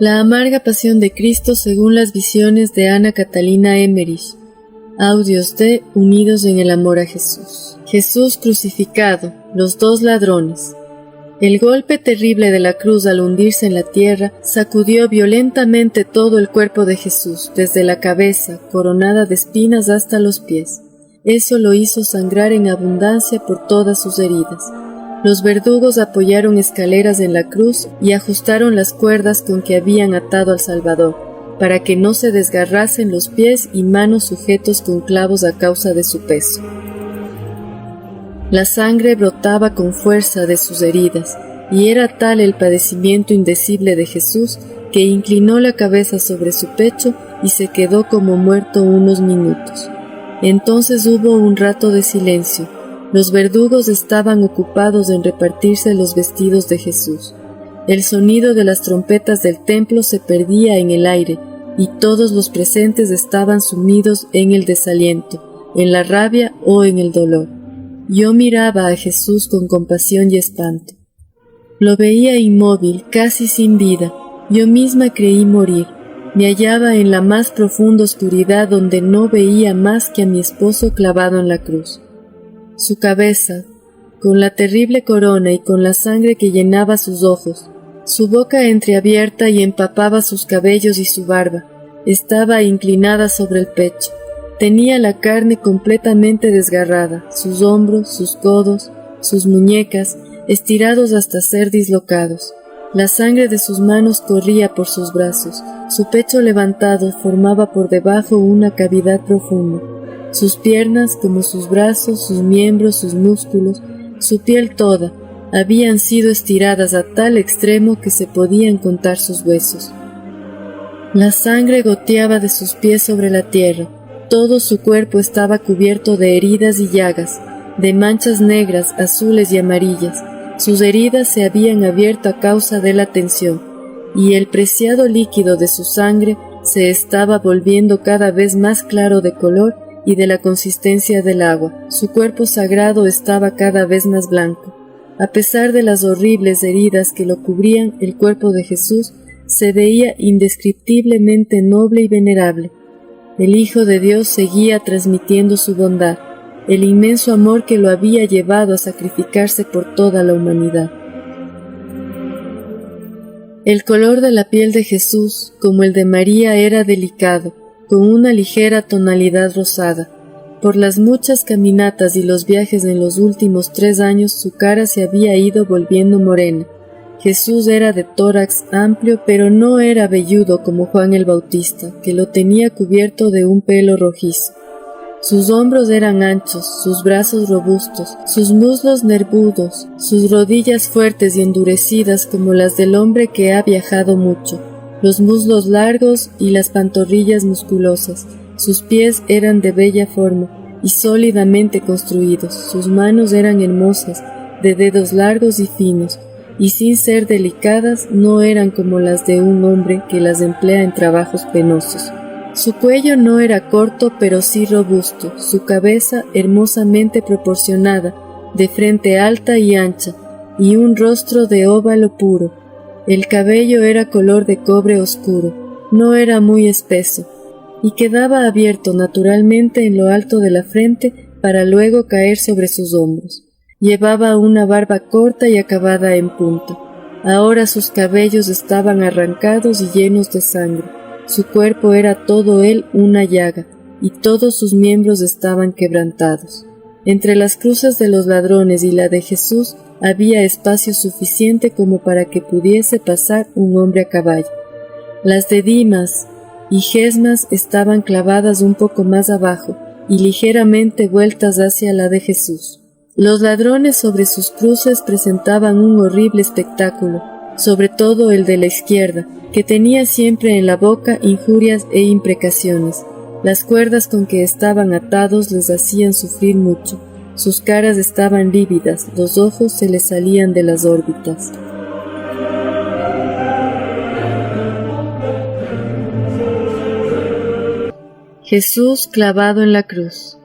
La amarga pasión de Cristo según las visiones de Ana Catalina Emmerich. Audios de Unidos en el amor a Jesús. Jesús crucificado, los dos ladrones. El golpe terrible de la cruz al hundirse en la tierra sacudió violentamente todo el cuerpo de Jesús, desde la cabeza, coronada de espinas, hasta los pies. Eso lo hizo sangrar en abundancia por todas sus heridas. Los verdugos apoyaron escaleras en la cruz y ajustaron las cuerdas con que habían atado al Salvador, para que no se desgarrasen los pies y manos sujetos con clavos a causa de su peso. La sangre brotaba con fuerza de sus heridas, y era tal el padecimiento indecible de Jesús que inclinó la cabeza sobre su pecho y se quedó como muerto unos minutos. Entonces hubo un rato de silencio. Los verdugos estaban ocupados en repartirse los vestidos de Jesús. El sonido de las trompetas del templo se perdía en el aire, y todos los presentes estaban sumidos en el desaliento, en la rabia o en el dolor. Yo miraba a Jesús con compasión y espanto. Lo veía inmóvil, casi sin vida. Yo misma creí morir. Me hallaba en la más profunda oscuridad donde no veía más que a mi esposo clavado en la cruz. Su cabeza, con la terrible corona y con la sangre que llenaba sus ojos, su boca entreabierta y empapaba sus cabellos y su barba, estaba inclinada sobre el pecho. Tenía la carne completamente desgarrada, sus hombros, sus codos, sus muñecas, estirados hasta ser dislocados. La sangre de sus manos corría por sus brazos, su pecho levantado formaba por debajo una cavidad profunda. Sus piernas, como sus brazos, sus miembros, sus músculos, su piel toda, habían sido estiradas a tal extremo que se podían contar sus huesos. La sangre goteaba de sus pies sobre la tierra, todo su cuerpo estaba cubierto de heridas y llagas, de manchas negras, azules y amarillas. Sus heridas se habían abierto a causa de la tensión, y el preciado líquido de su sangre se estaba volviendo cada vez más claro de color y de la consistencia del agua. Su cuerpo sagrado estaba cada vez más blanco. A pesar de las horribles heridas que lo cubrían, el cuerpo de Jesús se veía indescriptiblemente noble y venerable. El Hijo de Dios seguía transmitiendo su bondad, el inmenso amor que lo había llevado a sacrificarse por toda la humanidad. El color de la piel de Jesús, como el de María, era delicado, con una ligera tonalidad rosada. Por las muchas caminatas y los viajes en los últimos 3 años, su cara se había ido volviendo morena. Jesús era de tórax amplio, pero no era velludo como Juan el Bautista, que lo tenía cubierto de un pelo rojizo. Sus hombros eran anchos, sus brazos robustos, sus muslos nervudos, sus rodillas fuertes y endurecidas como las del hombre que ha viajado mucho, los muslos largos y las pantorrillas musculosas. Sus pies eran de bella forma y sólidamente construidos, sus manos eran hermosas, de dedos largos y finos, y sin ser delicadas no eran como las de un hombre que las emplea en trabajos penosos. Su cuello no era corto pero sí robusto, su cabeza hermosamente proporcionada, de frente alta y ancha, y un rostro de óvalo puro. El cabello era color de cobre oscuro, no era muy espeso, y quedaba abierto naturalmente en lo alto de la frente para luego caer sobre sus hombros. Llevaba una barba corta y acabada en punta. Ahora sus cabellos estaban arrancados y llenos de sangre. Su cuerpo era todo él una llaga, y todos sus miembros estaban quebrantados. Entre las cruces de los ladrones y la de Jesús había espacio suficiente como para que pudiese pasar un hombre a caballo. Las de Dimas y Gesmas estaban clavadas un poco más abajo y ligeramente vueltas hacia la de Jesús. Los ladrones sobre sus cruces presentaban un horrible espectáculo, sobre todo el de la izquierda, que tenía siempre en la boca injurias e imprecaciones. Las cuerdas con que estaban atados les hacían sufrir mucho. Sus caras estaban lívidas, los ojos se les salían de las órbitas. Jesús clavado en la cruz.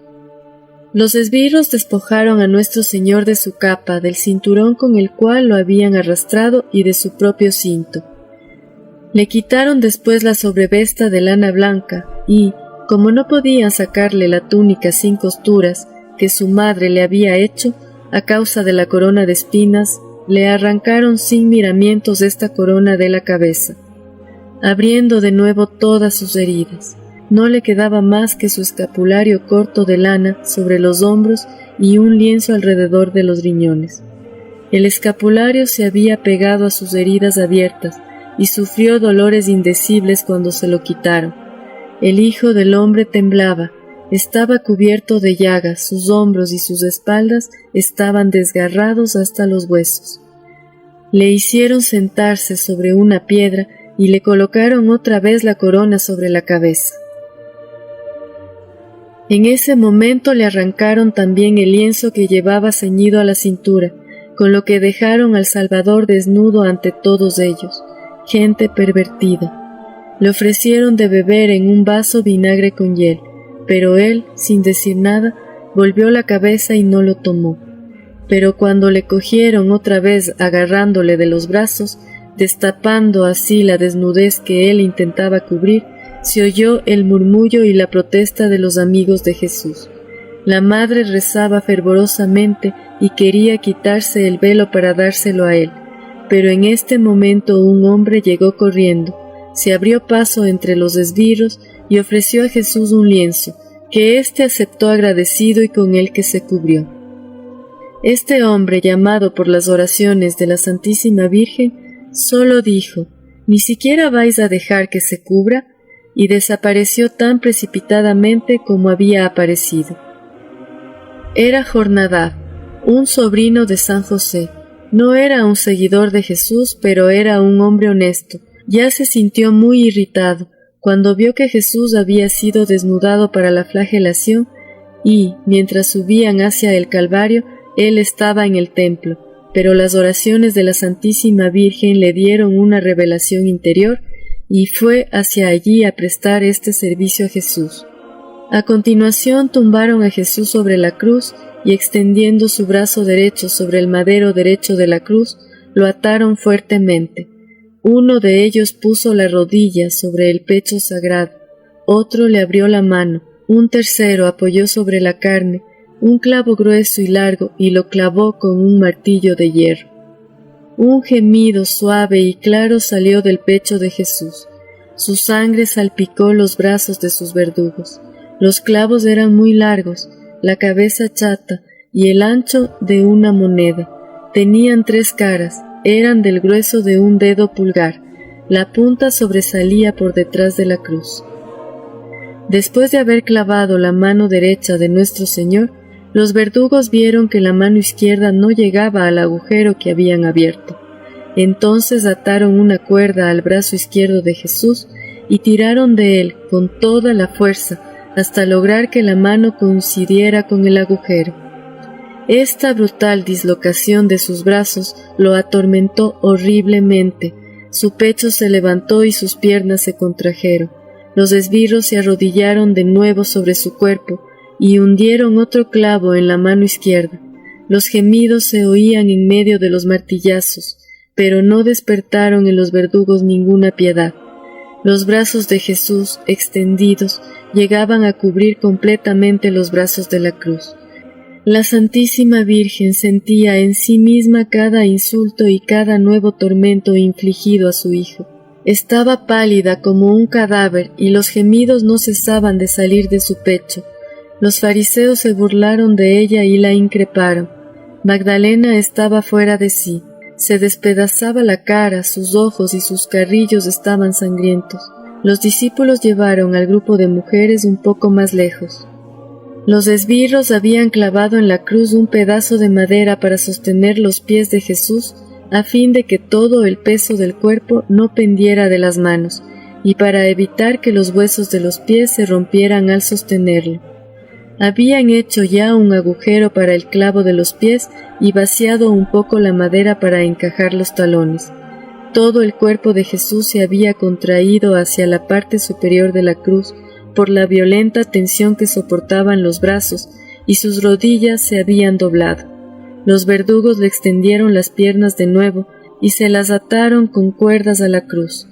Los esbirros despojaron a nuestro Señor de su capa, del cinturón con el cual lo habían arrastrado y de su propio cinto. Le quitaron después la sobrevesta de lana blanca y, como no podían sacarle la túnica sin costuras que su madre le había hecho, a causa de la corona de espinas, le arrancaron sin miramientos esta corona de la cabeza, abriendo de nuevo todas sus heridas. No le quedaba más que su escapulario corto de lana sobre los hombros y un lienzo alrededor de los riñones. El escapulario se había pegado a sus heridas abiertas y sufrió dolores indecibles cuando se lo quitaron. El Hijo del Hombre temblaba, estaba cubierto de llagas, sus hombros y sus espaldas estaban desgarrados hasta los huesos. Le hicieron sentarse sobre una piedra y le colocaron otra vez la corona sobre la cabeza. En ese momento le arrancaron también el lienzo que llevaba ceñido a la cintura, con lo que dejaron al Salvador desnudo ante todos ellos, gente pervertida. Le ofrecieron de beber en un vaso vinagre con hiel, pero él, sin decir nada, volvió la cabeza y no lo tomó. Pero cuando le cogieron otra vez agarrándole de los brazos, destapando así la desnudez que él intentaba cubrir, se oyó el murmullo y la protesta de los amigos de Jesús. La madre rezaba fervorosamente y quería quitarse el velo para dárselo a él, pero en este momento un hombre llegó corriendo, se abrió paso entre los esbirros y ofreció a Jesús un lienzo, que éste aceptó agradecido y con el que se cubrió. Este hombre, llamado por las oraciones de la Santísima Virgen, solo dijo: «¿Ni siquiera vais a dejar que se cubra?», y desapareció tan precipitadamente como había aparecido. Era Jonadab, un sobrino de San José. No era un seguidor de Jesús, pero era un hombre honesto. Ya se sintió muy irritado cuando vio que Jesús había sido desnudado para la flagelación y, mientras subían hacia el Calvario, él estaba en el templo, pero las oraciones de la Santísima Virgen le dieron una revelación interior y fue hacia allí a prestar este servicio a Jesús. A continuación tumbaron a Jesús sobre la cruz y extendiendo su brazo derecho sobre el madero derecho de la cruz, lo ataron fuertemente. Uno de ellos puso la rodilla sobre el pecho sagrado, otro le abrió la mano, un tercero apoyó sobre la carne un clavo grueso y largo y lo clavó con un martillo de hierro. Un gemido suave y claro salió del pecho de Jesús. Su sangre salpicó los brazos de sus verdugos. Los clavos eran muy largos, la cabeza chata y el ancho de una moneda. Tenían 3 caras, eran del grueso de un dedo pulgar. La punta sobresalía por detrás de la cruz. Después de haber clavado la mano derecha de nuestro Señor, los verdugos vieron que la mano izquierda no llegaba al agujero que habían abierto. Entonces ataron una cuerda al brazo izquierdo de Jesús y tiraron de él con toda la fuerza hasta lograr que la mano coincidiera con el agujero. Esta brutal dislocación de sus brazos lo atormentó horriblemente. Su pecho se levantó y sus piernas se contrajeron. Los esbirros se arrodillaron de nuevo sobre su cuerpo y hundieron otro clavo en la mano izquierda. Los gemidos se oían en medio de los martillazos, pero no despertaron en los verdugos ninguna piedad. Los brazos de Jesús, extendidos, llegaban a cubrir completamente los brazos de la cruz. La Santísima Virgen sentía en sí misma cada insulto y cada nuevo tormento infligido a su Hijo. Estaba pálida como un cadáver y los gemidos no cesaban de salir de su pecho. Los fariseos se burlaron de ella y la increparon. Magdalena estaba fuera de sí. Se despedazaba la cara, sus ojos y sus carrillos estaban sangrientos. Los discípulos llevaron al grupo de mujeres un poco más lejos. Los esbirros habían clavado en la cruz un pedazo de madera para sostener los pies de Jesús, a fin de que todo el peso del cuerpo no pendiera de las manos, y para evitar que los huesos de los pies se rompieran al sostenerlo. Habían hecho ya un agujero para el clavo de los pies y vaciado un poco la madera para encajar los talones. Todo el cuerpo de Jesús se había contraído hacia la parte superior de la cruz por la violenta tensión que soportaban los brazos y sus rodillas se habían doblado. Los verdugos le extendieron las piernas de nuevo y se las ataron con cuerdas a la cruz.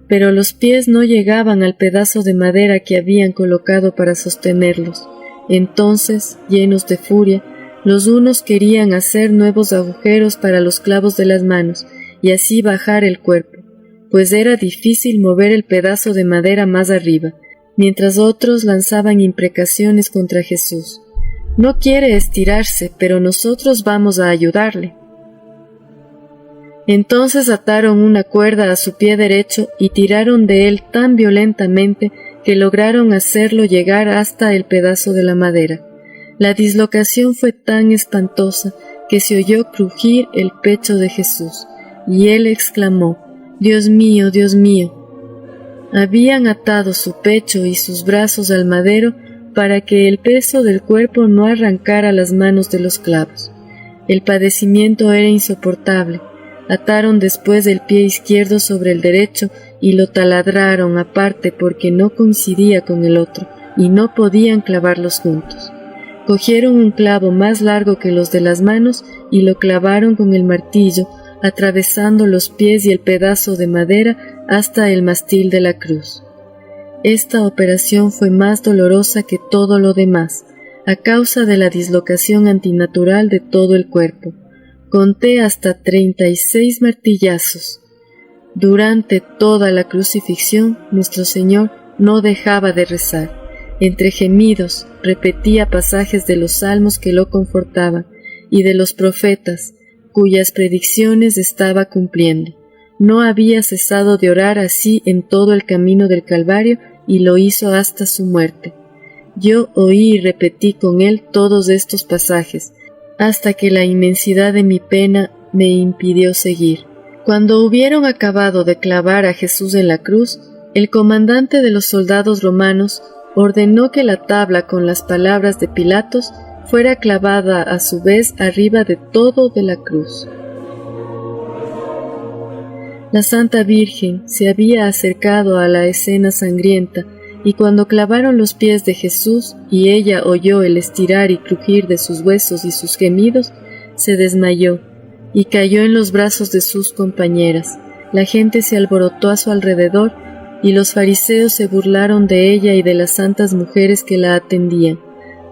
pero los pies no llegaban al pedazo de madera que habían colocado para sostenerlos. Entonces, llenos de furia, los unos querían hacer nuevos agujeros para los clavos de las manos y así bajar el cuerpo, pues era difícil mover el pedazo de madera más arriba, mientras otros lanzaban imprecaciones contra Jesús. No quiere estirarse, pero nosotros vamos a ayudarle. Entonces ataron una cuerda a su pie derecho y tiraron de él tan violentamente que lograron hacerlo llegar hasta el pedazo de la madera. La dislocación fue tan espantosa que se oyó crujir el pecho de Jesús, y él exclamó: «Dios mío, Dios mío». Habían atado su pecho y sus brazos al madero para que el peso del cuerpo no arrancara las manos de los clavos. El padecimiento era insoportable. Ataron después el pie izquierdo sobre el derecho y lo taladraron aparte porque no coincidía con el otro y no podían clavarlos juntos. Cogieron un clavo más largo que los de las manos y lo clavaron con el martillo, atravesando los pies y el pedazo de madera hasta el mástil de la cruz. Esta operación fue más dolorosa que todo lo demás, a causa de la dislocación antinatural de todo el cuerpo. Conté hasta 36 martillazos. Durante toda la crucifixión, nuestro Señor no dejaba de rezar. Entre gemidos, repetía pasajes de los salmos que lo confortaban y de los profetas, cuyas predicciones estaba cumpliendo. No había cesado de orar así en todo el camino del Calvario y lo hizo hasta su muerte. Yo oí y repetí con él todos estos pasajes, hasta que la inmensidad de mi pena me impidió seguir. Cuando hubieron acabado de clavar a Jesús en la cruz, el comandante de los soldados romanos ordenó que la tabla con las palabras de Pilatos fuera clavada a su vez arriba de todo de la cruz. La Santa Virgen se había acercado a la escena sangrienta, y cuando clavaron los pies de Jesús y ella oyó el estirar y crujir de sus huesos y sus gemidos, se desmayó y cayó en los brazos de sus compañeras. La gente se alborotó a su alrededor y los fariseos se burlaron de ella y de las santas mujeres que la atendían.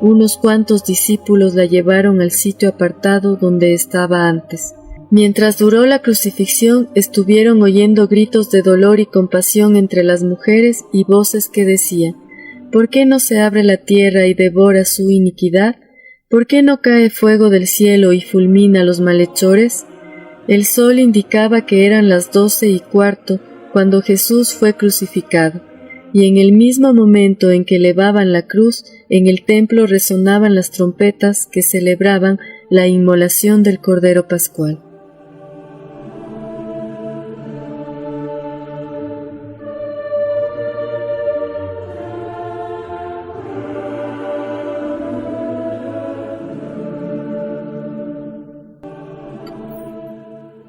Unos cuantos discípulos la llevaron al sitio apartado donde estaba antes. Mientras duró la crucifixión, estuvieron oyendo gritos de dolor y compasión entre las mujeres y voces que decían: ¿por qué no se abre la tierra y devora su iniquidad? ¿Por qué no cae fuego del cielo y fulmina a los malhechores? El sol indicaba que eran las 12:15 cuando Jesús fue crucificado, y en el mismo momento en que elevaban la cruz, en el templo resonaban las trompetas que celebraban la inmolación del Cordero Pascual.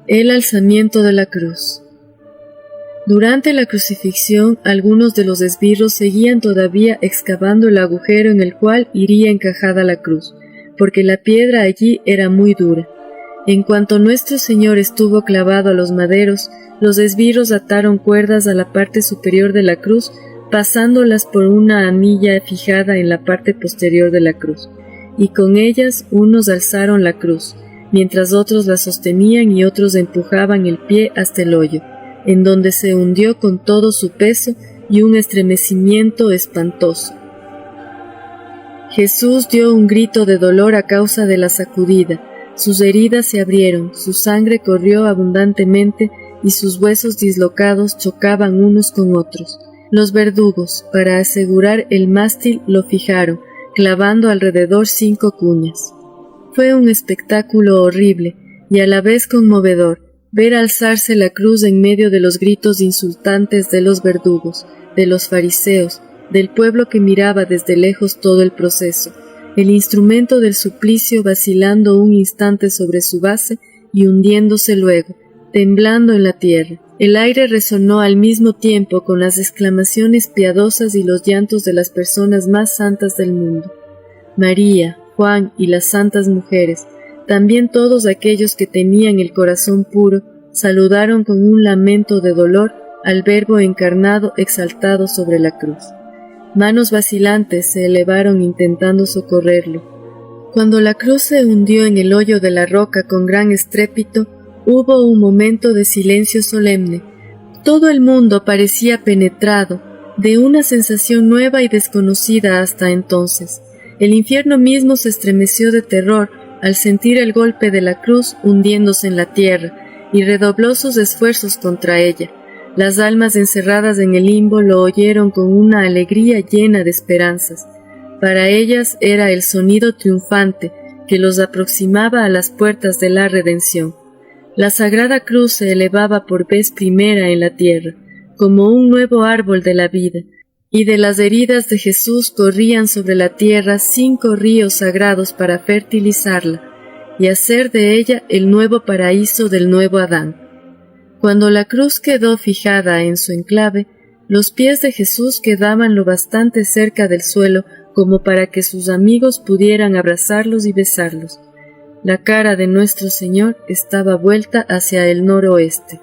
El alzamiento de la cruz. Durante la crucifixión, algunos de los esbirros seguían todavía excavando el agujero en el cual iría encajada la cruz, porque la piedra allí era muy dura. En cuanto nuestro Señor estuvo clavado a los maderos, los esbirros ataron cuerdas a la parte superior de la cruz, pasándolas por una anilla fijada en la parte posterior de la cruz, y con ellas unos alzaron la cruz, mientras otros la sostenían y otros empujaban el pie hasta el hoyo, en donde se hundió con todo su peso y un estremecimiento espantoso. Jesús dio un grito de dolor a causa de la sacudida. Sus heridas se abrieron, su sangre corrió abundantemente y sus huesos dislocados chocaban unos con otros. Los verdugos, para asegurar el mástil, lo fijaron, clavando alrededor 5 cuñas. Fue un espectáculo horrible y a la vez conmovedor ver alzarse la cruz en medio de los gritos insultantes de los verdugos, de los fariseos, del pueblo que miraba desde lejos todo el proceso, el instrumento del suplicio vacilando un instante sobre su base y hundiéndose luego, temblando en la tierra. El aire resonó al mismo tiempo con las exclamaciones piadosas y los llantos de las personas más santas del mundo. María, Juan y las santas mujeres, también todos aquellos que tenían el corazón puro, saludaron con un lamento de dolor al Verbo encarnado exaltado sobre la cruz. Manos vacilantes se elevaron intentando socorrerlo. Cuando la cruz se hundió en el hoyo de la roca con gran estrépito, hubo un momento de silencio solemne. Todo el mundo parecía penetrado de una sensación nueva y desconocida hasta entonces. El infierno mismo se estremeció de terror al sentir el golpe de la cruz hundiéndose en la tierra, y redobló sus esfuerzos contra ella. Las almas encerradas en el limbo lo oyeron con una alegría llena de esperanzas. Para ellas era el sonido triunfante que los aproximaba a las puertas de la redención. La Sagrada Cruz se elevaba por vez primera en la tierra, como un nuevo árbol de la vida, y de las heridas de Jesús corrían sobre la tierra 5 ríos sagrados para fertilizarla y hacer de ella el nuevo paraíso del nuevo Adán. Cuando la cruz quedó fijada en su enclave, los pies de Jesús quedaban lo bastante cerca del suelo como para que sus amigos pudieran abrazarlos y besarlos. La cara de nuestro Señor estaba vuelta hacia el noroeste.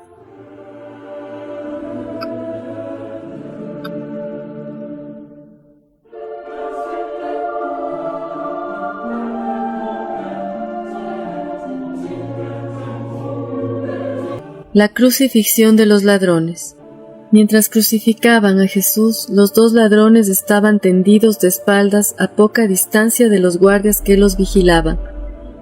La crucifixión de los ladrones. Mientras crucificaban a Jesús, los 2 ladrones estaban tendidos de espaldas a poca distancia de los guardias que los vigilaban.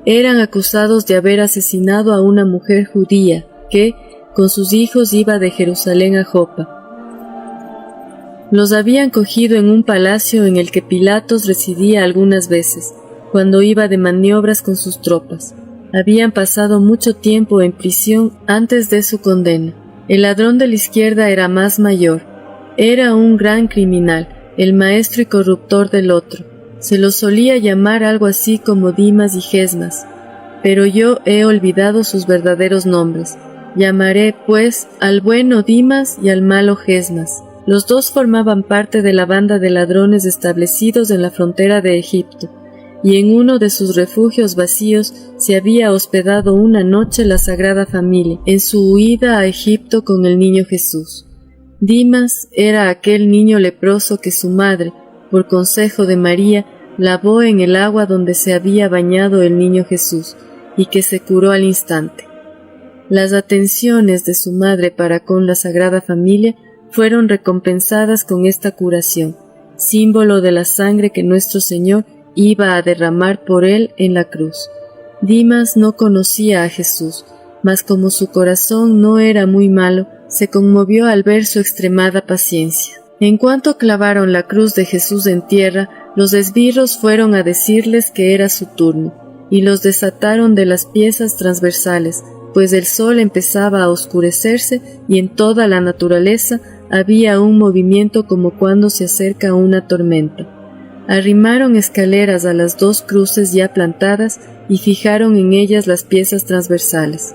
Eran acusados de haber asesinado a una mujer judía que, con sus hijos, iba de Jerusalén a Jopa. Los habían cogido en un palacio en el que Pilatos residía algunas veces, cuando iba de maniobras con sus tropas. Habían pasado mucho tiempo en prisión antes de su condena. El ladrón de la izquierda era más mayor. Era un gran criminal, el maestro y corruptor del otro. Se lo solía llamar algo así como Dimas y Gesmas, pero yo he olvidado sus verdaderos nombres. Llamaré, pues, al bueno Dimas y al malo Gesmas. Los 2 formaban parte de la banda de ladrones establecidos en la frontera de Egipto, y en uno de sus refugios vacíos se había hospedado una noche la Sagrada Familia, en su huida a Egipto con el niño Jesús. Dimas era aquel niño leproso que su madre, por consejo de María, lavó en el agua donde se había bañado el niño Jesús, y que se curó al instante. Las atenciones de su madre para con la Sagrada Familia fueron recompensadas con esta curación, símbolo de la sangre que nuestro Señor iba a derramar por él en la cruz. Dimas no conocía a Jesús, mas como su corazón no era muy malo, se conmovió al ver su extremada paciencia. En cuanto clavaron la cruz de Jesús en tierra, los esbirros fueron a decirles que era su turno, y los desataron de las piezas transversales, pues el sol empezaba a oscurecerse y en toda la naturaleza había un movimiento como cuando se acerca una tormenta. Arrimaron escaleras a las 2 cruces ya plantadas y fijaron en ellas las piezas transversales.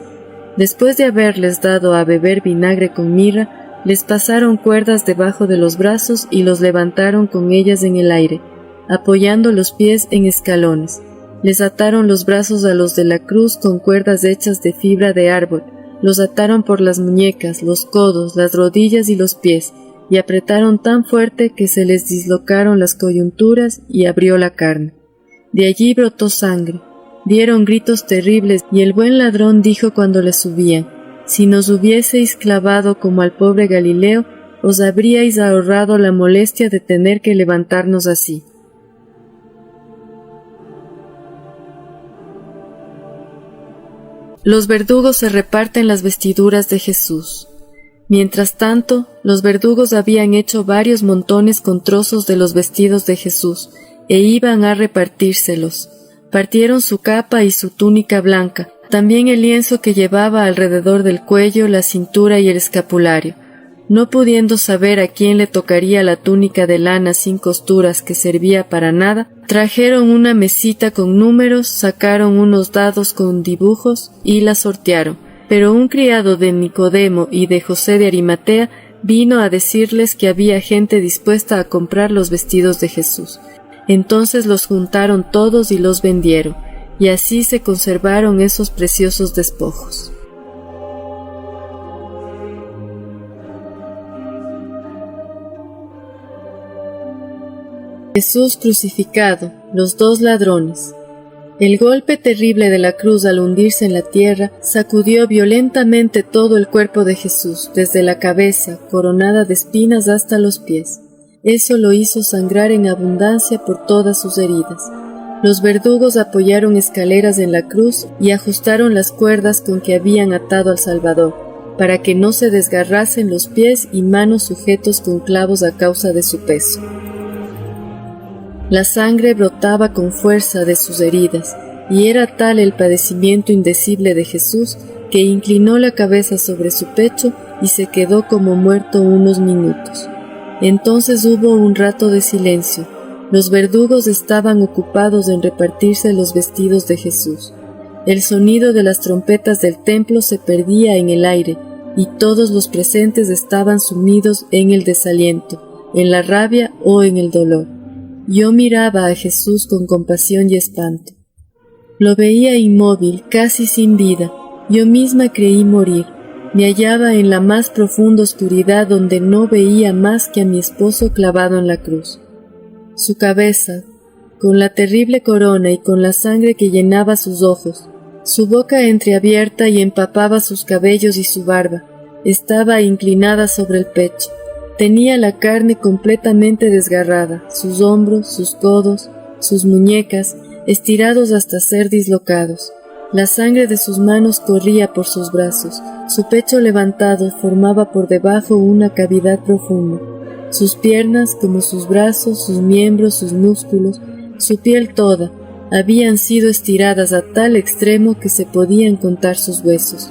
Después de haberles dado a beber vinagre con mirra, les pasaron cuerdas debajo de los brazos y los levantaron con ellas en el aire, apoyando los pies en escalones. Les ataron los brazos a los de la cruz con cuerdas hechas de fibra de árbol, los ataron por las muñecas, los codos, las rodillas y los pies, y apretaron tan fuerte que se les dislocaron las coyunturas y abrió la carne. De allí brotó sangre. Dieron gritos terribles y el buen ladrón dijo cuando le subían: «Si nos hubieseis clavado como al pobre Galileo, os habríais ahorrado la molestia de tener que levantarnos así». Los verdugos se reparten las vestiduras de Jesús. Mientras tanto, los verdugos habían hecho varios montones con trozos de los vestidos de Jesús, e iban a repartírselos. Partieron su capa y su túnica blanca, también el lienzo que llevaba alrededor del cuello, la cintura y el escapulario. No pudiendo saber a quién le tocaría la túnica de lana sin costuras que servía para nada, trajeron una mesita con números, sacaron unos dados con dibujos y la sortearon. Pero un criado de Nicodemo y de José de Arimatea vino a decirles que había gente dispuesta a comprar los vestidos de Jesús. Entonces los juntaron todos y los vendieron, y así se conservaron esos preciosos despojos. Jesús crucificado, los dos ladrones. El golpe terrible de la cruz al hundirse en la tierra sacudió violentamente todo el cuerpo de Jesús, desde la cabeza, coronada de espinas, hasta los pies. Eso lo hizo sangrar en abundancia por todas sus heridas. Los verdugos apoyaron escaleras en la cruz y ajustaron las cuerdas con que habían atado al Salvador, para que no se desgarrasen los pies y manos sujetos con clavos a causa de su peso. La sangre brotaba con fuerza de sus heridas, y era tal el padecimiento indecible de Jesús que inclinó la cabeza sobre su pecho y se quedó como muerto unos minutos. Entonces hubo un rato de silencio. Los verdugos estaban ocupados en repartirse los vestidos de Jesús. El sonido de las trompetas del templo se perdía en el aire, y todos los presentes estaban sumidos en el desaliento, en la rabia o en el dolor. Yo miraba a Jesús con compasión y espanto. Lo veía inmóvil, casi sin vida. Yo misma creí morir. Me hallaba en la más profunda oscuridad donde no veía más que a mi esposo clavado en la cruz. Su cabeza, con la terrible corona y con la sangre que llenaba sus ojos, su boca entreabierta y empapaba sus cabellos y su barba, estaba inclinada sobre el pecho. Tenía la carne completamente desgarrada, sus hombros, sus codos, sus muñecas, estirados hasta ser dislocados. La sangre de sus manos corría por sus brazos, su pecho levantado formaba por debajo una cavidad profunda. Sus piernas, como sus brazos, sus miembros, sus músculos, su piel toda, habían sido estiradas a tal extremo que se podían contar sus huesos.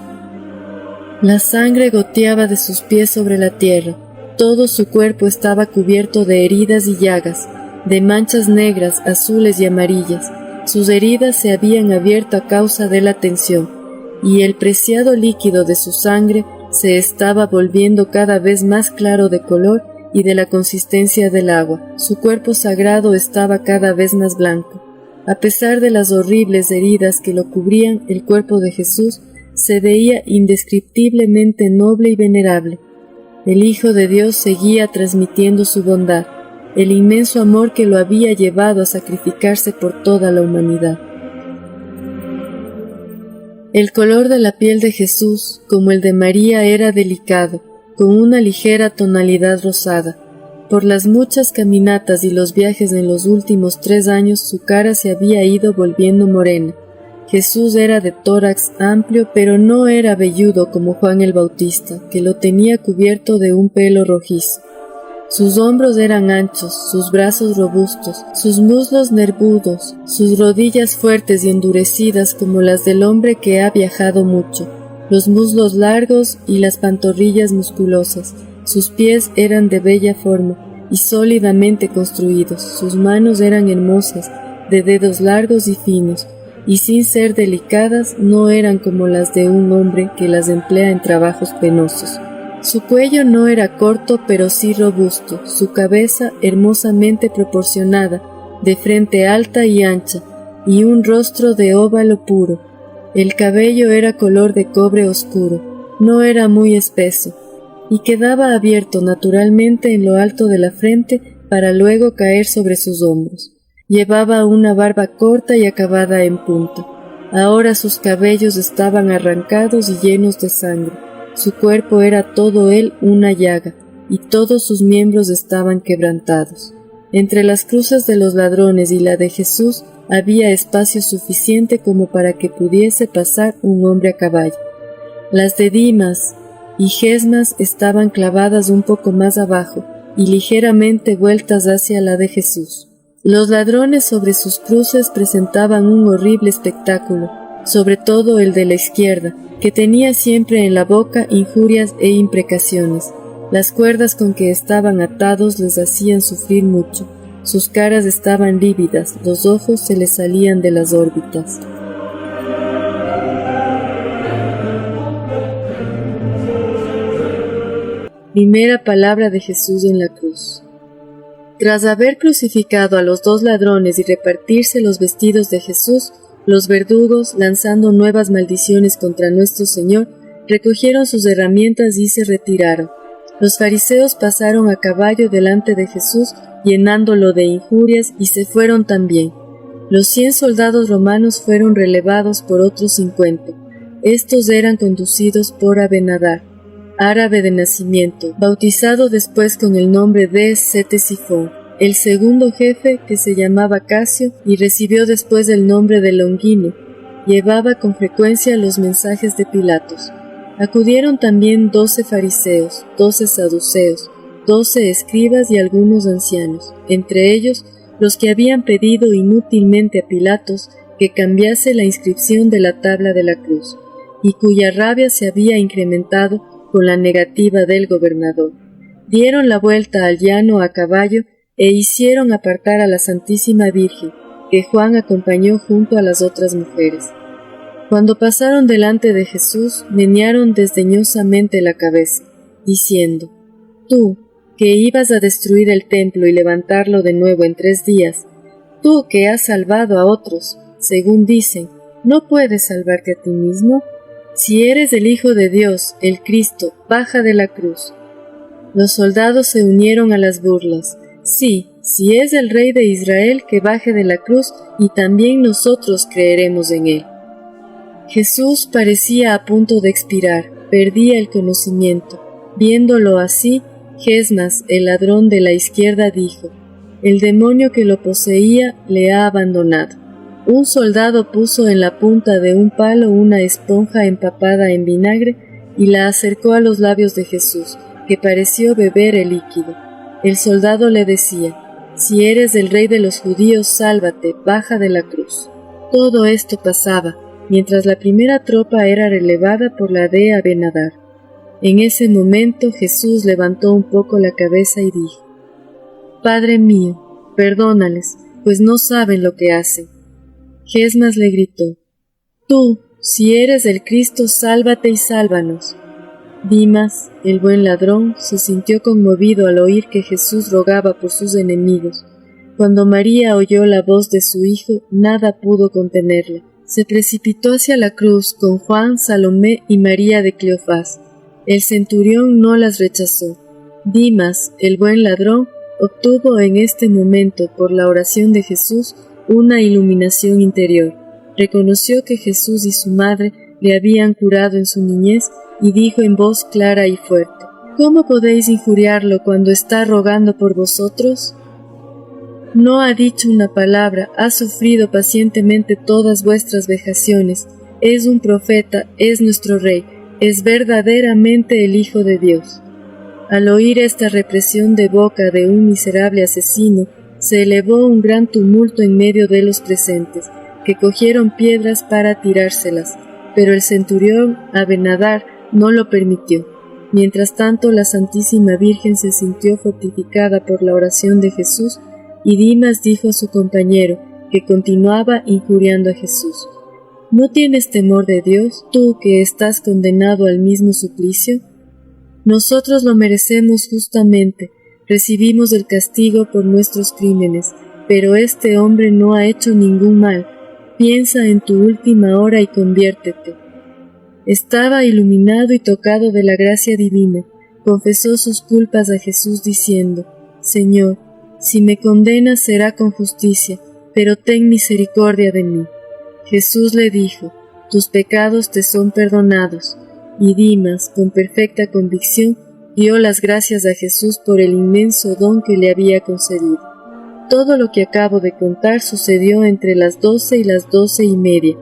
La sangre goteaba de sus pies sobre la tierra. Todo su cuerpo estaba cubierto de heridas y llagas, de manchas negras, azules y amarillas. Sus heridas se habían abierto a causa de la tensión, y el preciado líquido de su sangre se estaba volviendo cada vez más claro de color y de la consistencia del agua. Su cuerpo sagrado estaba cada vez más blanco. A pesar de las horribles heridas que lo cubrían, el cuerpo de Jesús se veía indescriptiblemente noble y venerable. El Hijo de Dios seguía transmitiendo su bondad, el inmenso amor que lo había llevado a sacrificarse por toda la humanidad. El color de la piel de Jesús, como el de María, era delicado, con una ligera tonalidad rosada. Por las muchas caminatas y los viajes en los últimos 3 años, su cara se había ido volviendo morena. Jesús era de tórax amplio, pero no era velludo como Juan el Bautista, que lo tenía cubierto de un pelo rojizo. Sus hombros eran anchos, sus brazos robustos, sus muslos nervudos, sus rodillas fuertes y endurecidas como las del hombre que ha viajado mucho, los muslos largos y las pantorrillas musculosas. Sus pies eran de bella forma y sólidamente construidos, sus manos eran hermosas, de dedos largos y finos, y sin ser delicadas no eran como las de un hombre que las emplea en trabajos penosos. Su cuello no era corto pero sí robusto, su cabeza hermosamente proporcionada, de frente alta y ancha, y un rostro de óvalo puro. El cabello era color de cobre oscuro, no era muy espeso, y quedaba abierto naturalmente en lo alto de la frente para luego caer sobre sus hombros. Llevaba una barba corta y acabada en punta. Ahora sus cabellos estaban arrancados y llenos de sangre. Su cuerpo era todo él una llaga, y todos sus miembros estaban quebrantados. Entre las cruces de los ladrones y la de Jesús había espacio suficiente como para que pudiese pasar un hombre a caballo. Las de Dimas y Gesmas estaban clavadas un poco más abajo y ligeramente vueltas hacia la de Jesús. Los ladrones sobre sus cruces presentaban un horrible espectáculo, sobre todo el de la izquierda, que tenía siempre en la boca injurias e imprecaciones. Las cuerdas con que estaban atados les hacían sufrir mucho. Sus caras estaban lívidas, los ojos se les salían de las órbitas. Primera palabra de Jesús en la cruz. Tras haber crucificado a los 2 ladrones y repartirse los vestidos de Jesús, los verdugos, lanzando nuevas maldiciones contra nuestro Señor, recogieron sus herramientas y se retiraron. Los fariseos pasaron a caballo delante de Jesús, llenándolo de injurias, y se fueron también. Los 100 soldados romanos fueron relevados por otros 50. Estos eran conducidos por Abenadar, árabe de nacimiento, bautizado después con el nombre de Ctesifón. El segundo jefe, que se llamaba Casio y recibió después el nombre de Longino, llevaba con frecuencia los mensajes de Pilatos. Acudieron también 12 fariseos, 12 saduceos, 12 escribas y algunos ancianos, entre ellos los que habían pedido inútilmente a Pilatos que cambiase la inscripción de la tabla de la cruz, y cuya rabia se había incrementado con la negativa del gobernador. Dieron la vuelta al llano a caballo e hicieron apartar a la Santísima Virgen, que Juan acompañó junto a las otras mujeres. Cuando pasaron delante de Jesús, menearon desdeñosamente la cabeza, diciendo: «Tú, que ibas a destruir el templo y levantarlo de nuevo en 3 días, tú que has salvado a otros, según dicen, ¿no puedes salvarte a ti mismo? Si eres el Hijo de Dios, el Cristo, baja de la cruz». Los soldados se unieron a las burlas. «Sí, si es el Rey de Israel, que baje de la cruz, y también nosotros creeremos en él». Jesús parecía a punto de expirar, perdía el conocimiento. Viéndolo así, Gesmas, el ladrón de la izquierda, dijo: «El demonio que lo poseía le ha abandonado». Un soldado puso en la punta de un palo una esponja empapada en vinagre y la acercó a los labios de Jesús, que pareció beber el líquido. El soldado le decía: «Si eres el Rey de los judíos, sálvate, baja de la cruz». Todo esto pasaba mientras la primera tropa era relevada por la de Abenadar. En ese momento Jesús levantó un poco la cabeza y dijo: «Padre mío, perdónales, pues no saben lo que hacen». Gesmas le gritó: «Tú, si eres el Cristo, sálvate y sálvanos». Dimas, el buen ladrón, se sintió conmovido al oír que Jesús rogaba por sus enemigos. Cuando María oyó la voz de su hijo, nada pudo contenerla. Se precipitó hacia la cruz con Juan, Salomé y María de Cleofás. El centurión no las rechazó. Dimas, el buen ladrón, obtuvo en este momento, por la oración de Jesús, una iluminación interior. Reconoció que Jesús y su madre le habían curado en su niñez y dijo en voz clara y fuerte: «¿Cómo podéis injuriarlo cuando está rogando por vosotros? No ha dicho una palabra, ha sufrido pacientemente todas vuestras vejaciones, es un profeta, es nuestro Rey, es verdaderamente el Hijo de Dios». Al oír esta represión de boca de un miserable asesino, se elevó un gran tumulto en medio de los presentes, que cogieron piedras para tirárselas, pero el centurión Abenadar no lo permitió. Mientras tanto, la Santísima Virgen se sintió fortificada por la oración de Jesús, y Dimas dijo a su compañero, que continuaba injuriando a Jesús: «¿No tienes temor de Dios, tú que estás condenado al mismo suplicio? Nosotros lo merecemos justamente, recibimos el castigo por nuestros crímenes, pero este hombre no ha hecho ningún mal. Piensa en tu última hora y conviértete». Estaba iluminado y tocado de la gracia divina. Confesó sus culpas a Jesús diciendo: «Señor, si me condenas será con justicia, pero ten misericordia de mí». Jesús le dijo: «Tus pecados te son perdonados». Y Dimas, con perfecta convicción, dio las gracias a Jesús por el inmenso don que le había concedido. Todo lo que acabo de contar sucedió entre las 12 y las 12:30,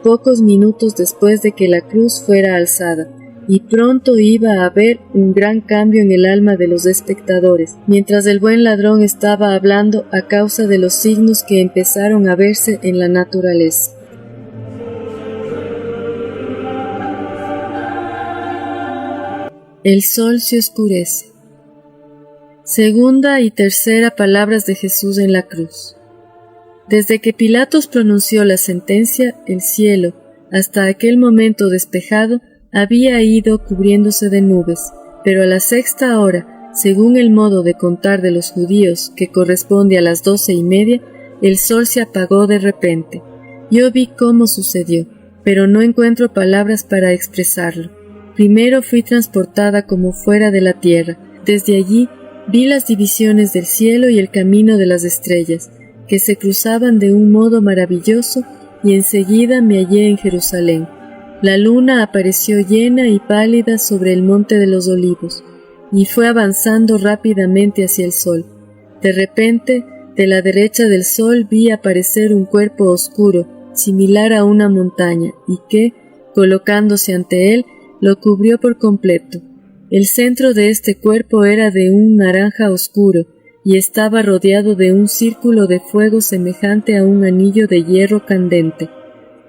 pocos minutos después de que la cruz fuera alzada, y pronto iba a haber un gran cambio en el alma de los espectadores, mientras el buen ladrón estaba hablando a causa de los signos que empezaron a verse en la naturaleza. El sol se oscurece. Segunda y tercera palabras de Jesús en la cruz. Desde que Pilatos pronunció la sentencia, el cielo, hasta aquel momento despejado, había ido cubriéndose de nubes, pero a la 6ª hora, según el modo de contar de los judíos, que corresponde a las 12:30, el sol se apagó de repente. Yo vi cómo sucedió, pero no encuentro palabras para expresarlo. Primero fui transportada como fuera de la tierra. Desde allí vi las divisiones del cielo y el camino de las estrellas, que se cruzaban de un modo maravilloso, y enseguida me hallé en Jerusalén. La luna apareció llena y pálida sobre el monte de los olivos, y fue avanzando rápidamente hacia el sol. De repente, de la derecha del sol vi aparecer un cuerpo oscuro, similar a una montaña, y que, colocándose ante él, lo cubrió por completo. El centro de este cuerpo era de un naranja oscuro, y estaba rodeado de un círculo de fuego semejante a un anillo de hierro candente.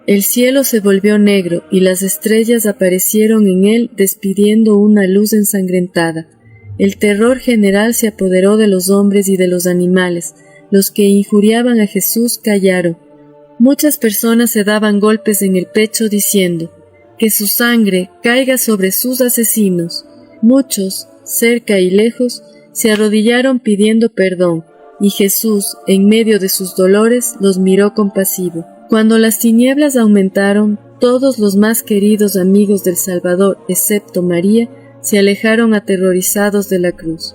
El cielo se volvió negro, y las estrellas aparecieron en él despidiendo una luz ensangrentada. El terror general se apoderó de los hombres y de los animales. Los que injuriaban a Jesús callaron. Muchas personas se daban golpes en el pecho diciendo: «Que su sangre caiga sobre sus asesinos». Muchos, cerca y lejos, se arrodillaron pidiendo perdón, y Jesús, en medio de sus dolores, los miró compasivo. Cuando las tinieblas aumentaron, todos los más queridos amigos del Salvador, excepto María, se alejaron aterrorizados de la cruz.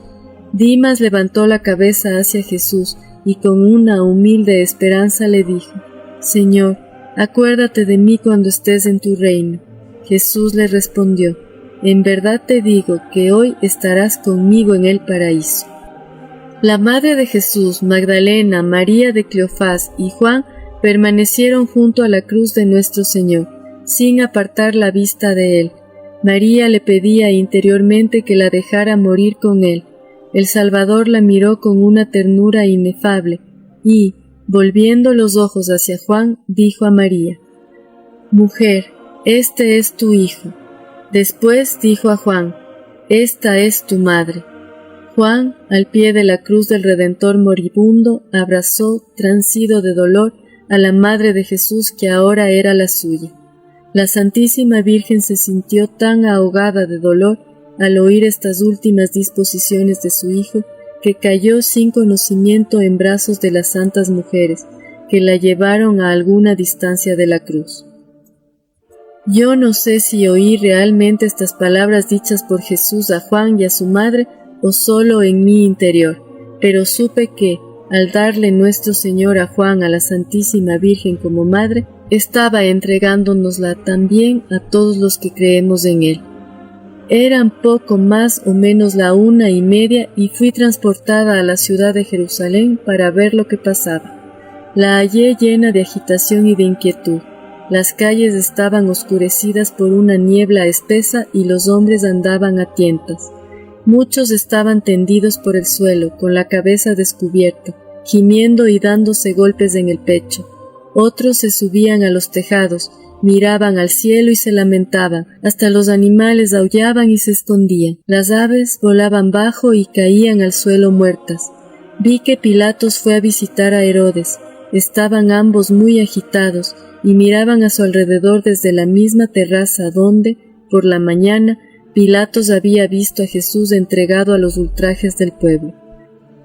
Dimas levantó la cabeza hacia Jesús y con una humilde esperanza le dijo: «Señor, acuérdate de mí cuando estés en tu reino». Jesús le respondió: «En verdad te digo que hoy estarás conmigo en el paraíso». La madre de Jesús, Magdalena, María de Cleofás y Juan permanecieron junto a la cruz de nuestro Señor, sin apartar la vista de él. María le pedía interiormente que la dejara morir con él. El Salvador la miró con una ternura inefable y, volviendo los ojos hacia Juan, dijo a María: «Mujer, este es tu hijo». Después dijo a Juan: «Esta es tu madre». Juan, al pie de la cruz del Redentor moribundo, abrazó, transido de dolor, a la madre de Jesús que ahora era la suya. La Santísima Virgen se sintió tan ahogada de dolor al oír estas últimas disposiciones de su hijo, que cayó sin conocimiento en brazos de las santas mujeres, que la llevaron a alguna distancia de la cruz. Yo no sé si oí realmente estas palabras dichas por Jesús a Juan y a su madre, o solo en mi interior, pero supe que, al darle nuestro Señor a Juan a la Santísima Virgen como madre, estaba entregándonosla también a todos los que creemos en Él. Eran poco más o menos la 1:30 y fui transportada a la ciudad de Jerusalén para ver lo que pasaba. La hallé llena de agitación y de inquietud. Las calles estaban oscurecidas por una niebla espesa y los hombres andaban a tientas. Muchos estaban tendidos por el suelo, con la cabeza descubierta, gimiendo y dándose golpes en el pecho. Otros se subían a los tejados, miraban al cielo y se lamentaban. Hasta los animales aullaban y se escondían. Las aves volaban bajo y caían al suelo muertas. Vi que Pilatos fue a visitar a Herodes. Estaban ambos muy agitados y miraban a su alrededor desde la misma terraza donde, por la mañana, Pilatos había visto a Jesús entregado a los ultrajes del pueblo.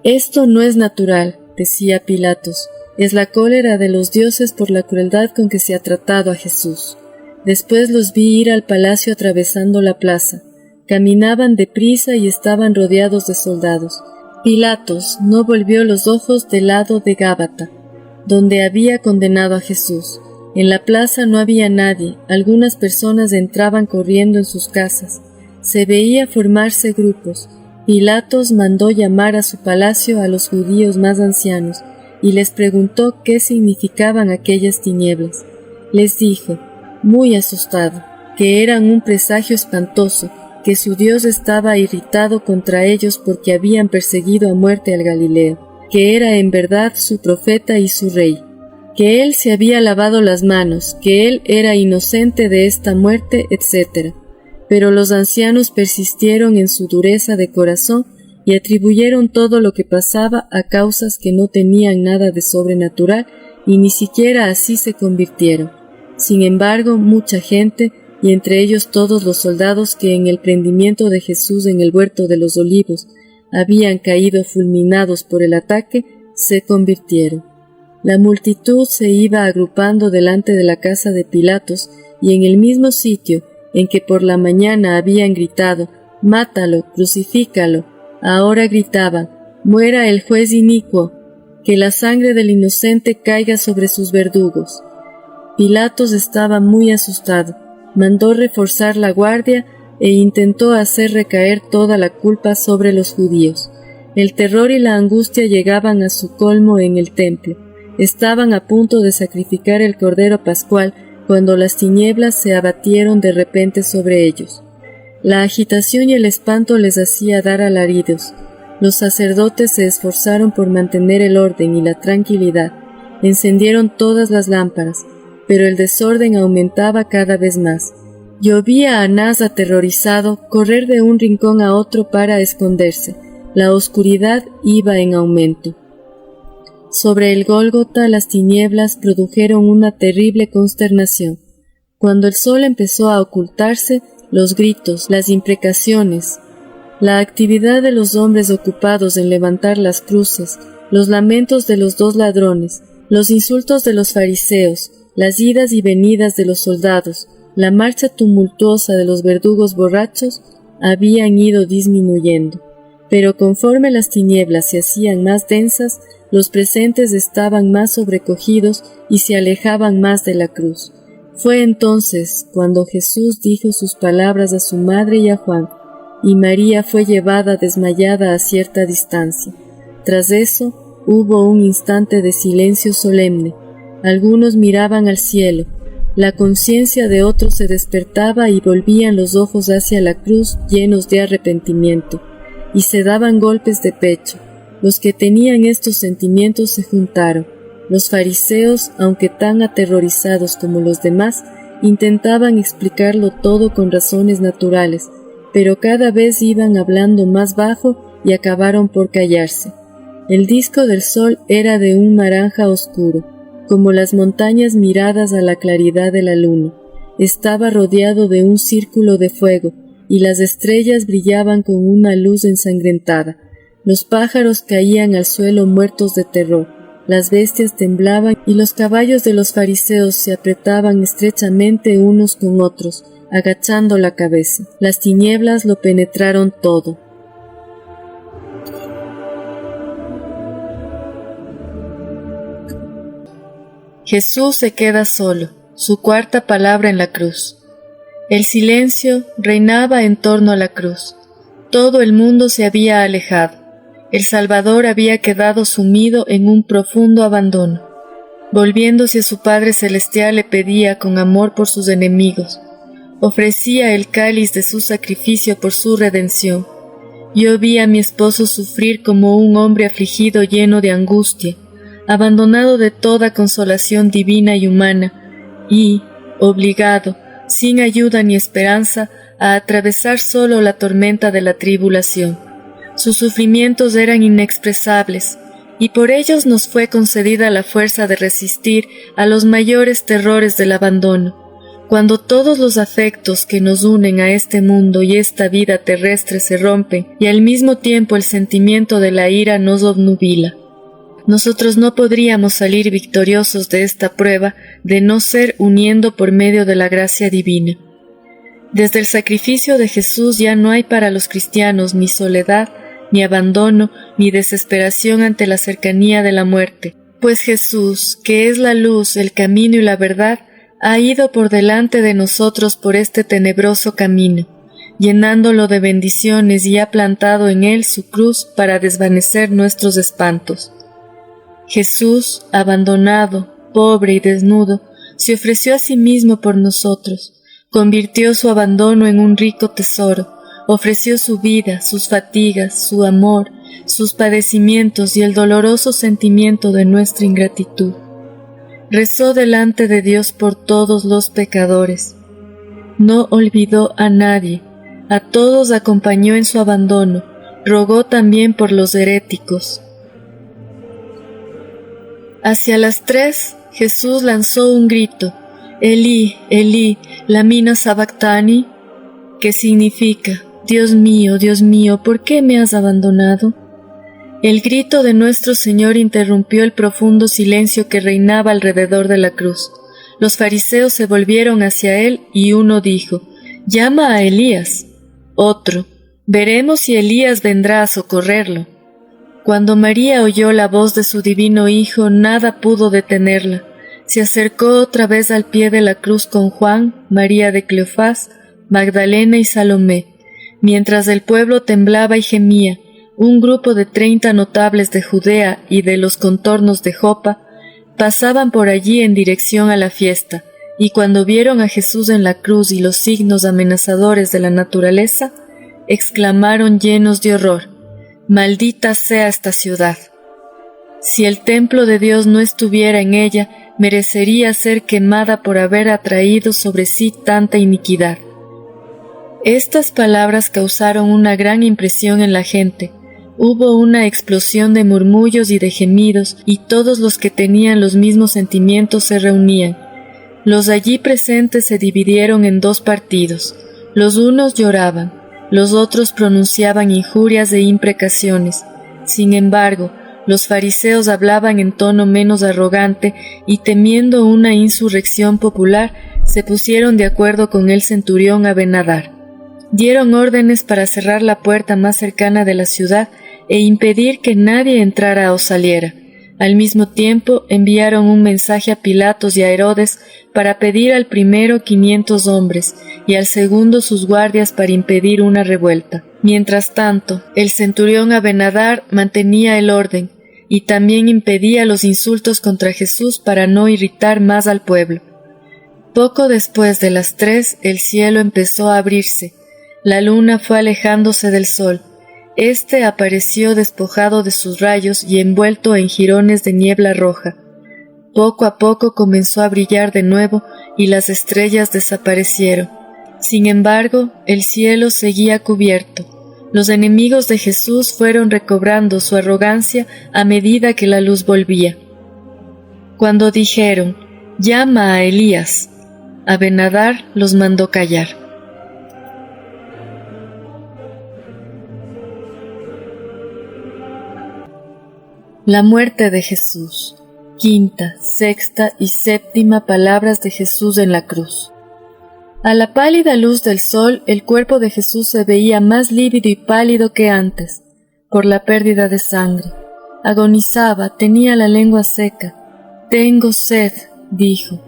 «Esto no es natural», decía Pilatos, «es la cólera de los dioses por la crueldad con que se ha tratado a Jesús». Después los vi ir al palacio atravesando la plaza. Caminaban deprisa y estaban rodeados de soldados. Pilatos no volvió los ojos del lado de Gábata, donde había condenado a Jesús. En la plaza no había nadie, algunas personas entraban corriendo en sus casas. Se veía formarse grupos. Pilatos mandó llamar a su palacio a los judíos más ancianos y les preguntó qué significaban aquellas tinieblas. Les dijo, muy asustado, que eran un presagio espantoso, que su Dios estaba irritado contra ellos porque habían perseguido a muerte al Galileo, que era en verdad su profeta y su rey, que él se había lavado las manos, que él era inocente de esta muerte, etc. Pero los ancianos persistieron en su dureza de corazón y atribuyeron todo lo que pasaba a causas que no tenían nada de sobrenatural y ni siquiera así se convirtieron. Sin embargo, mucha gente, y entre ellos todos los soldados que en el prendimiento de Jesús en el huerto de los olivos habían caído fulminados por el ataque, se convirtieron. La multitud se iba agrupando delante de la casa de Pilatos y en el mismo sitio, en que por la mañana habían gritado, «Mátalo, crucifícalo», ahora gritaban, «Muera el juez inicuo, que la sangre del inocente caiga sobre sus verdugos». Pilatos estaba muy asustado, mandó reforzar la guardia e intentó hacer recaer toda la culpa sobre los judíos. El terror y la angustia llegaban a su colmo en el templo. Estaban a punto de sacrificar el cordero pascual cuando las tinieblas se abatieron de repente sobre ellos. La agitación y el espanto les hacía dar alaridos. Los sacerdotes se esforzaron por mantener el orden y la tranquilidad. Encendieron todas las lámparas, pero el desorden aumentaba cada vez más. Yo vi a Anás aterrorizado correr de un rincón a otro para esconderse. La oscuridad iba en aumento. Sobre el Gólgota las tinieblas produjeron una terrible consternación. Cuando el sol empezó a ocultarse, los gritos, las imprecaciones, la actividad de los hombres ocupados en levantar las cruces, los lamentos de los dos ladrones, los insultos de los fariseos, las idas y venidas de los soldados, la marcha tumultuosa de los verdugos borrachos, habían ido disminuyendo. Pero conforme las tinieblas se hacían más densas, los presentes estaban más sobrecogidos y se alejaban más de la cruz. Fue entonces cuando Jesús dijo sus palabras a su madre y a Juan, y María fue llevada desmayada a cierta distancia. Tras eso, hubo un instante de silencio solemne. Algunos miraban al cielo, la conciencia de otros se despertaba y volvían los ojos hacia la cruz llenos de arrepentimiento, y se daban golpes de pecho. Los que tenían estos sentimientos se juntaron. Los fariseos, aunque tan aterrorizados como los demás, intentaban explicarlo todo con razones naturales, pero cada vez iban hablando más bajo y acabaron por callarse. El disco del sol era de un naranja oscuro, como las montañas miradas a la claridad de la luna. Estaba rodeado de un círculo de fuego, y las estrellas brillaban con una luz ensangrentada. Los pájaros caían al suelo muertos de terror, las bestias temblaban y los caballos de los fariseos se apretaban estrechamente unos con otros, agachando la cabeza. Las tinieblas lo penetraron todo. Jesús se queda solo, su cuarta palabra en la cruz. El silencio reinaba en torno a la cruz. Todo el mundo se había alejado. El Salvador había quedado sumido en un profundo abandono. Volviéndose a su Padre Celestial le pedía con amor por sus enemigos. Ofrecía el cáliz de su sacrificio por su redención. Yo vi a mi esposo sufrir como un hombre afligido lleno de angustia, abandonado de toda consolación divina y humana, y, obligado, sin ayuda ni esperanza, a atravesar solo la tormenta de la tribulación. Sus sufrimientos eran inexpresables, y por ellos nos fue concedida la fuerza de resistir a los mayores terrores del abandono. Cuando todos los afectos que nos unen a este mundo y esta vida terrestre se rompen, y al mismo tiempo el sentimiento de la ira nos obnubila, nosotros no podríamos salir victoriosos de esta prueba de no ser uniendo por medio de la gracia divina. Desde el sacrificio de Jesús ya no hay para los cristianos ni soledad, ni abandono, ni desesperación ante la cercanía de la muerte, pues Jesús, que es la luz, el camino y la verdad, ha ido por delante de nosotros por este tenebroso camino, llenándolo de bendiciones y ha plantado en él su cruz para desvanecer nuestros espantos. Jesús, abandonado, pobre y desnudo, se ofreció a sí mismo por nosotros, convirtió su abandono en un rico tesoro, ofreció su vida, sus fatigas, su amor, sus padecimientos y el doloroso sentimiento de nuestra ingratitud. Rezó delante de Dios por todos los pecadores. No olvidó a nadie, a todos acompañó en su abandono, rogó también por los heréticos. Hacia las 3, Jesús lanzó un grito, Elí, Elí, lamina sabactani, que significa, Dios mío, ¿por qué me has abandonado? El grito de nuestro Señor interrumpió el profundo silencio que reinaba alrededor de la cruz. Los fariseos se volvieron hacia él y uno dijo, llama a Elías. Otro, veremos si Elías vendrá a socorrerlo. Cuando María oyó la voz de su divino Hijo, nada pudo detenerla. Se acercó otra vez al pie de la cruz con Juan, María de Cleofás, Magdalena y Salomé. Mientras el pueblo temblaba y gemía, un grupo de 30 notables de Judea y de los contornos de Jopa pasaban por allí en dirección a la fiesta, y cuando vieron a Jesús en la cruz y los signos amenazadores de la naturaleza, exclamaron llenos de horror: «Maldita sea esta ciudad». Si el templo de Dios no estuviera en ella, merecería ser quemada por haber atraído sobre sí tanta iniquidad. Estas palabras causaron una gran impresión en la gente. Hubo una explosión de murmullos y de gemidos, y todos los que tenían los mismos sentimientos se reunían. Los allí presentes se dividieron en 2 partidos. Los unos lloraban, los otros pronunciaban injurias e imprecaciones. Sin embargo, los fariseos hablaban en tono menos arrogante y, temiendo una insurrección popular, se pusieron de acuerdo con el centurión Abenadar. Dieron órdenes para cerrar la puerta más cercana de la ciudad e impedir que nadie entrara o saliera. Al mismo tiempo enviaron un mensaje a Pilatos y a Herodes para pedir al primero 500 hombres y al segundo sus guardias para impedir una revuelta. Mientras tanto, el centurión Abenadar mantenía el orden y también impedía los insultos contra Jesús para no irritar más al pueblo. Poco después de las 3, el cielo empezó a abrirse. La luna fue alejándose del sol. Este apareció despojado de sus rayos y envuelto en jirones de niebla roja. Poco a poco comenzó a brillar de nuevo y las estrellas desaparecieron. Sin embargo, el cielo seguía cubierto. Los enemigos de Jesús fueron recobrando su arrogancia a medida que la luz volvía. Cuando dijeron: «Llama a Elías», Abenadar los mandó callar. La muerte de Jesús. Quinta, sexta y séptima palabras de Jesús en la cruz. A la pálida luz del sol, el cuerpo de Jesús se veía más lívido y pálido que antes, por la pérdida de sangre. Agonizaba, tenía la lengua seca. «Tengo sed», dijo,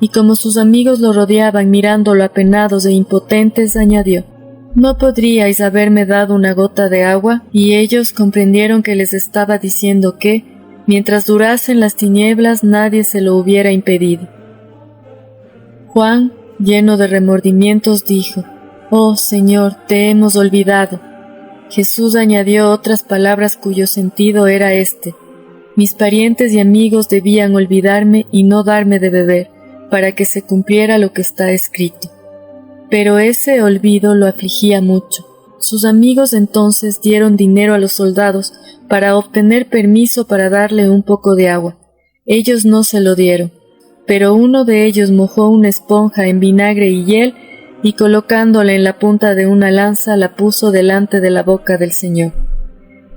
y como sus amigos lo rodeaban mirándolo apenados e impotentes, añadió: «¿No podríais haberme dado una gota de agua?». Y ellos comprendieron que les estaba diciendo que, mientras durasen las tinieblas, nadie se lo hubiera impedido. Juan, lleno de remordimientos, dijo: «Oh Señor, te hemos olvidado». Jesús añadió otras palabras cuyo sentido era este: «Mis parientes y amigos debían olvidarme y no darme de beber, para que se cumpliera lo que está escrito». Pero ese olvido lo afligía mucho. Sus amigos entonces dieron dinero a los soldados para obtener permiso para darle un poco de agua. Ellos no se lo dieron, pero uno de ellos mojó una esponja en vinagre y hiel y colocándola en la punta de una lanza la puso delante de la boca del Señor.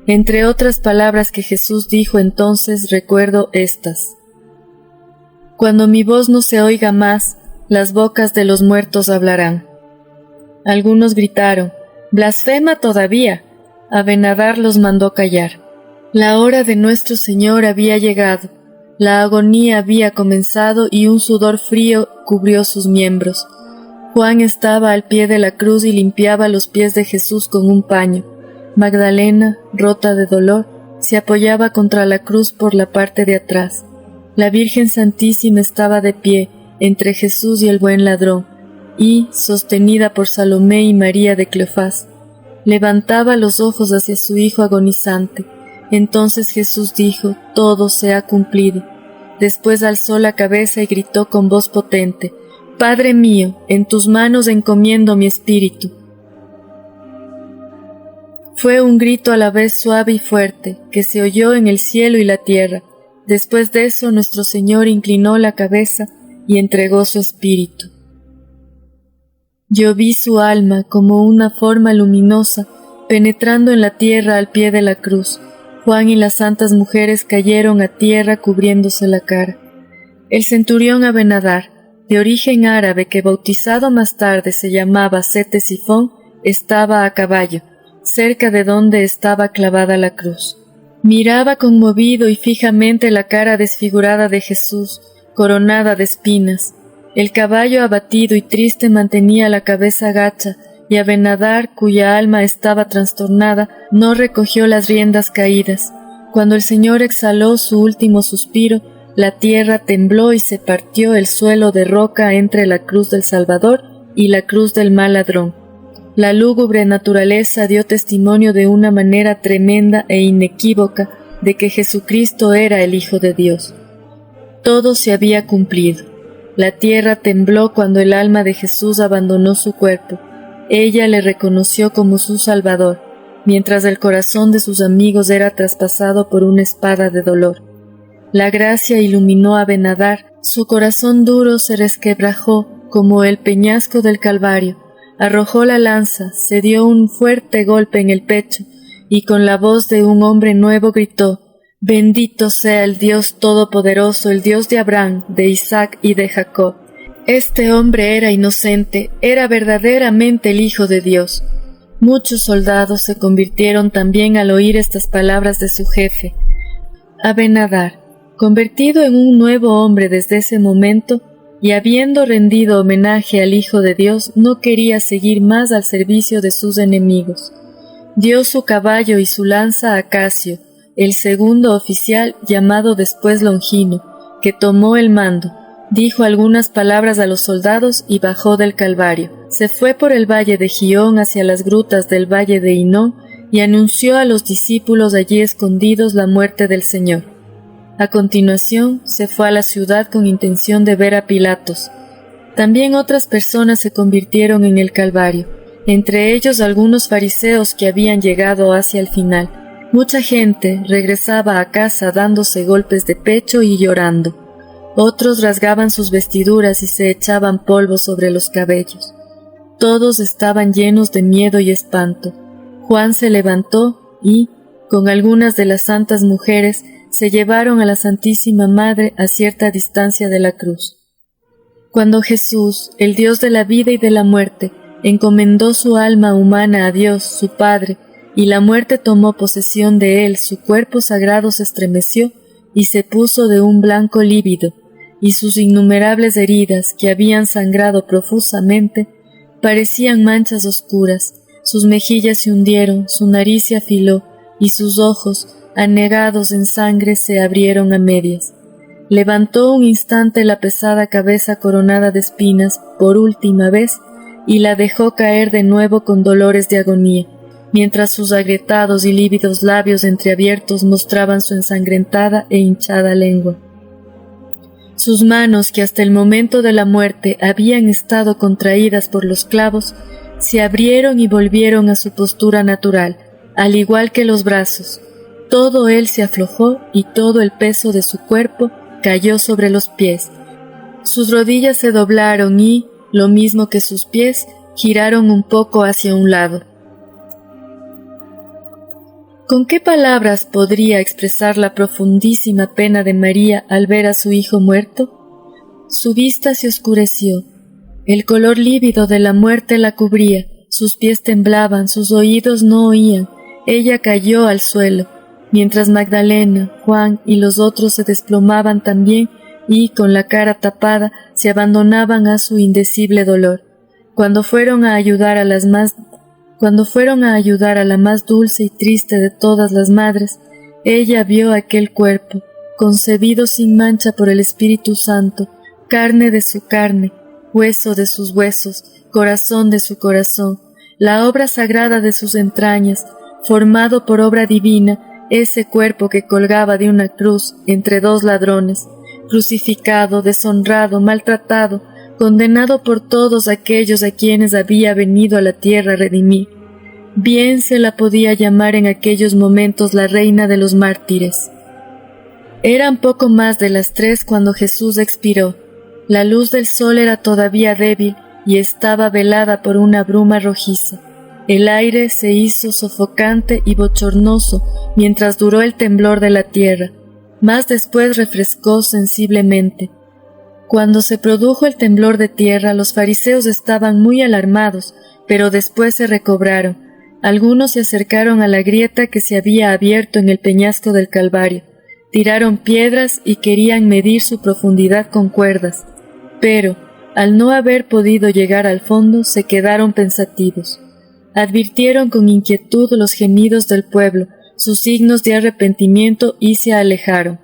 Entre otras palabras que Jesús dijo entonces recuerdo estas: «Cuando mi voz no se oiga más, las bocas de los muertos hablarán». Algunos gritaron: «¡Blasfema todavía!». Abenadar los mandó callar. La hora de nuestro Señor había llegado. La agonía había comenzado y un sudor frío cubrió sus miembros. Juan estaba al pie de la cruz y limpiaba los pies de Jesús con un paño. Magdalena, rota de dolor, se apoyaba contra la cruz por la parte de atrás. La Virgen Santísima estaba de pie entre Jesús y el buen ladrón, y, sostenida por Salomé y María de Cleofás, levantaba los ojos hacia su hijo agonizante. Entonces Jesús dijo: «Todo se ha cumplido». Después alzó la cabeza y gritó con voz potente: «Padre mío, en tus manos encomiendo mi espíritu». Fue un grito a la vez suave y fuerte, que se oyó en el cielo y la tierra. Después de eso nuestro Señor inclinó la cabeza y entregó su espíritu. Yo vi su alma como una forma luminosa penetrando en la tierra al pie de la cruz. Juan y las santas mujeres cayeron a tierra cubriéndose la cara. El centurión Abenadar, de origen árabe que bautizado más tarde se llamaba Ctesifón, estaba a caballo, cerca de donde estaba clavada la cruz. Miraba conmovido y fijamente la cara desfigurada de Jesús, coronada de espinas. El caballo abatido y triste mantenía la cabeza gacha, y Abenadar, cuya alma estaba trastornada, no recogió las riendas caídas. Cuando el Señor exhaló su último suspiro, la tierra tembló y se partió el suelo de roca entre la cruz del Salvador y la cruz del mal ladrón. La lúgubre naturaleza dio testimonio de una manera tremenda e inequívoca de que Jesucristo era el Hijo de Dios. Todo se había cumplido. La tierra tembló cuando el alma de Jesús abandonó su cuerpo. Ella le reconoció como su Salvador, mientras el corazón de sus amigos era traspasado por una espada de dolor. La gracia iluminó a Abenadar, su corazón duro se resquebrajó como el peñasco del Calvario, arrojó la lanza, se dio un fuerte golpe en el pecho, y con la voz de un hombre nuevo gritó: «Bendito sea el Dios Todopoderoso, el Dios de Abraham, de Isaac y de Jacob». Este hombre era inocente, era verdaderamente el Hijo de Dios. Muchos soldados se convirtieron también al oír estas palabras de su jefe. Abenadar, convertido en un nuevo hombre desde ese momento, y habiendo rendido homenaje al Hijo de Dios, no quería seguir más al servicio de sus enemigos. Dio su caballo y su lanza a Casio, el segundo oficial llamado después Longino, que tomó el mando, dijo algunas palabras a los soldados y bajó del Calvario. Se fue por el valle de Gión hacia las grutas del valle de Hinón y anunció a los discípulos allí escondidos la muerte del Señor. A continuación, se fue a la ciudad con intención de ver a Pilatos. También otras personas se convirtieron en el Calvario, entre ellos algunos fariseos que habían llegado hacia el final. Mucha gente regresaba a casa dándose golpes de pecho y llorando. Otros rasgaban sus vestiduras y se echaban polvo sobre los cabellos. Todos estaban llenos de miedo y espanto. Juan se levantó y, con algunas de las santas mujeres, se llevaron a la Santísima Madre a cierta distancia de la cruz. Cuando Jesús, el Dios de la vida y de la muerte, encomendó su alma humana a Dios, su Padre, y la muerte tomó posesión de él, su cuerpo sagrado se estremeció y se puso de un blanco lívido, y sus innumerables heridas, que habían sangrado profusamente, parecían manchas oscuras, sus mejillas se hundieron, su nariz se afiló, y sus ojos, anegados en sangre, se abrieron a medias. Levantó un instante la pesada cabeza coronada de espinas por última vez y la dejó caer de nuevo con dolores de agonía, mientras sus agrietados y lívidos labios entreabiertos mostraban su ensangrentada e hinchada lengua. Sus manos, que hasta el momento de la muerte habían estado contraídas por los clavos, se abrieron y volvieron a su postura natural, al igual que los brazos. Todo él se aflojó y todo el peso de su cuerpo cayó sobre los pies. Sus rodillas se doblaron y, lo mismo que sus pies, giraron un poco hacia un lado. ¿Con qué palabras podría expresar la profundísima pena de María al ver a su hijo muerto? Su vista se oscureció. El color lívido de la muerte la cubría, sus pies temblaban, sus oídos no oían. Ella cayó al suelo, mientras Magdalena, Juan y los otros se desplomaban también y, con la cara tapada, se abandonaban a su indecible dolor. Cuando fueron a ayudar a la más dulce y triste de todas las madres, ella vio aquel cuerpo, concebido sin mancha por el Espíritu Santo, carne de su carne, hueso de sus huesos, corazón de su corazón, la obra sagrada de sus entrañas, formado por obra divina, ese cuerpo que colgaba de una cruz entre dos ladrones, crucificado, deshonrado, maltratado, condenado por todos aquellos a quienes había venido a la tierra a redimir. Bien se la podía llamar en aquellos momentos la reina de los mártires. Eran poco más de las 3 cuando Jesús expiró. La luz del sol era todavía débil y estaba velada por una bruma rojiza. El aire se hizo sofocante y bochornoso mientras duró el temblor de la tierra, mas después refrescó sensiblemente. Cuando se produjo el temblor de tierra, los fariseos estaban muy alarmados, pero después se recobraron. Algunos se acercaron a la grieta que se había abierto en el peñasco del Calvario, tiraron piedras y querían medir su profundidad con cuerdas, pero, al no haber podido llegar al fondo, se quedaron pensativos. Advirtieron con inquietud los gemidos del pueblo, sus signos de arrepentimiento y se alejaron.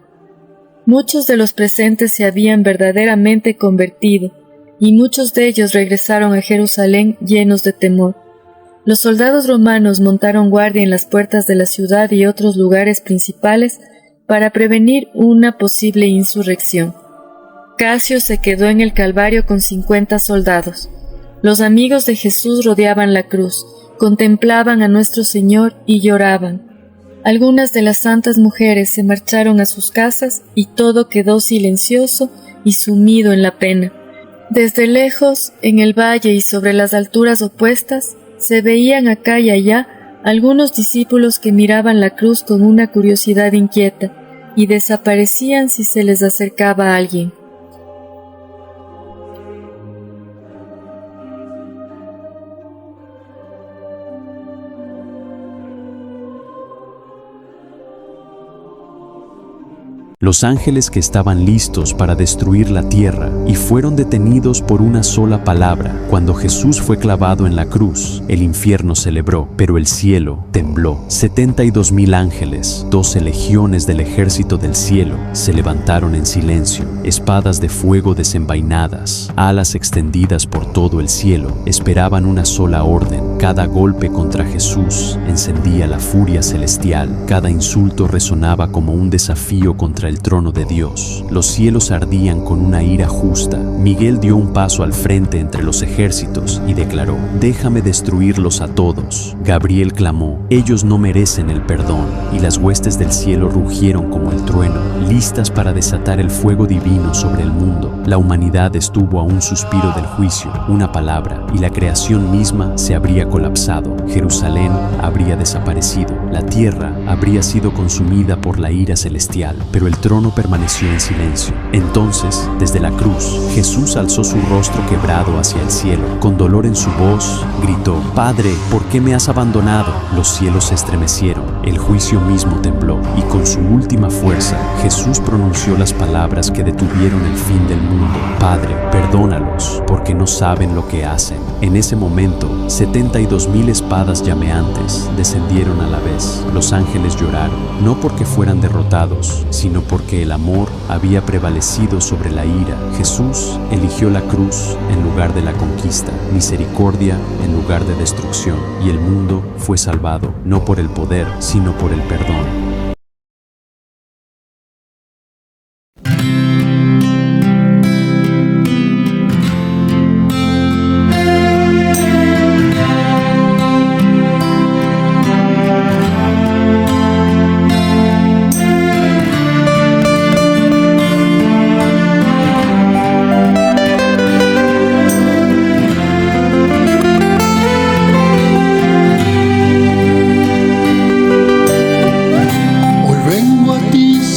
Muchos de los presentes se habían verdaderamente convertido, y muchos de ellos regresaron a Jerusalén llenos de temor. Los soldados romanos montaron guardia en las puertas de la ciudad y otros lugares principales para prevenir una posible insurrección. Casio se quedó en el Calvario con 50 soldados. Los amigos de Jesús rodeaban la cruz, contemplaban a nuestro Señor y lloraban. Algunas de las santas mujeres se marcharon a sus casas y todo quedó silencioso y sumido en la pena. Desde lejos, en el valle y sobre las alturas opuestas, se veían acá y allá algunos discípulos que miraban la cruz con una curiosidad inquieta y desaparecían si se les acercaba alguien. Los ángeles que estaban listos para destruir la tierra y fueron detenidos por una sola palabra. Cuando Jesús fue clavado en la cruz, el infierno celebró, pero el cielo tembló. 72,000 ángeles, 12 legiones del ejército del cielo, se levantaron en silencio, espadas de fuego desenvainadas, alas extendidas por todo el cielo, esperaban una sola orden. Cada golpe contra Jesús encendía la furia celestial, cada insulto resonaba como un desafío contra el trono de Dios. Los cielos ardían con una ira justa. Miguel dio un paso al frente entre los ejércitos y declaró: «Déjame destruirlos a todos». Gabriel clamó: «Ellos no merecen el perdón». Y las huestes del cielo rugieron como el trueno, listas para desatar el fuego divino sobre el mundo. La humanidad estuvo a un suspiro del juicio, una palabra, y la creación misma se habría colapsado. Jerusalén habría desaparecido. La tierra habría sido consumida por la ira celestial, pero el trono permaneció en silencio. Entonces, desde la cruz, Jesús alzó su rostro quebrado hacia el cielo. Con dolor en su voz, gritó: «Padre, ¿por qué me has abandonado?». Los cielos se estremecieron, el juicio mismo tembló, y con su última fuerza, Jesús pronunció las palabras que detuvieron el fin del mundo: «Padre, perdónalos, porque no saben lo que hacen». En ese momento, 72,000 espadas llameantes descendieron a la vez. Los ángeles lloraron, no porque fueran derrotados, sino porque el amor había prevalecido sobre la ira. Jesús eligió la cruz en lugar de la conquista, misericordia en lugar de destrucción, y el mundo fue salvado, no por el poder, sino por el perdón.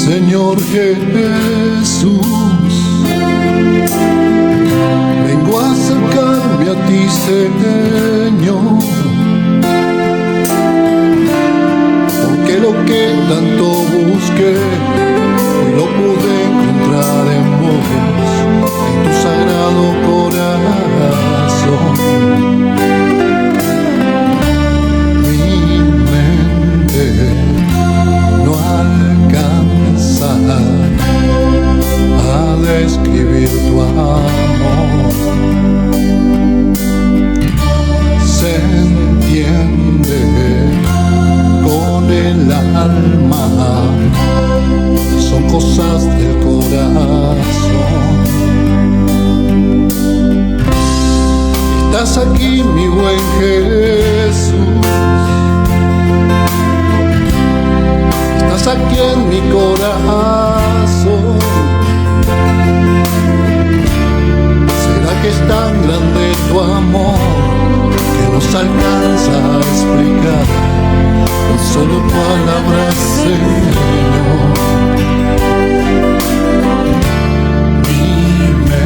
Señor Jesús, vengo a acercarme a ti, Señor, porque lo que tanto busqué, hoy lo pude encontrar en vos, en tu sagrado corazón. Mi mente no alcanza a describir tu amor, se entiende con el alma, son cosas del corazón. Estás aquí, mi buen Jesús, estás aquí en mi corazón. ¿Será que es tan grande tu amor que nos alcanza a explicar con solo palabras, Señor? Mi mente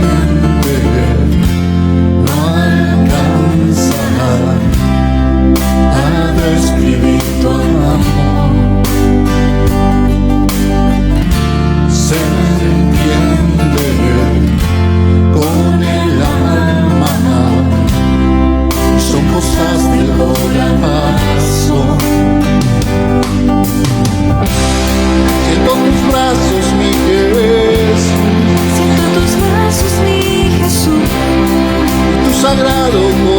lado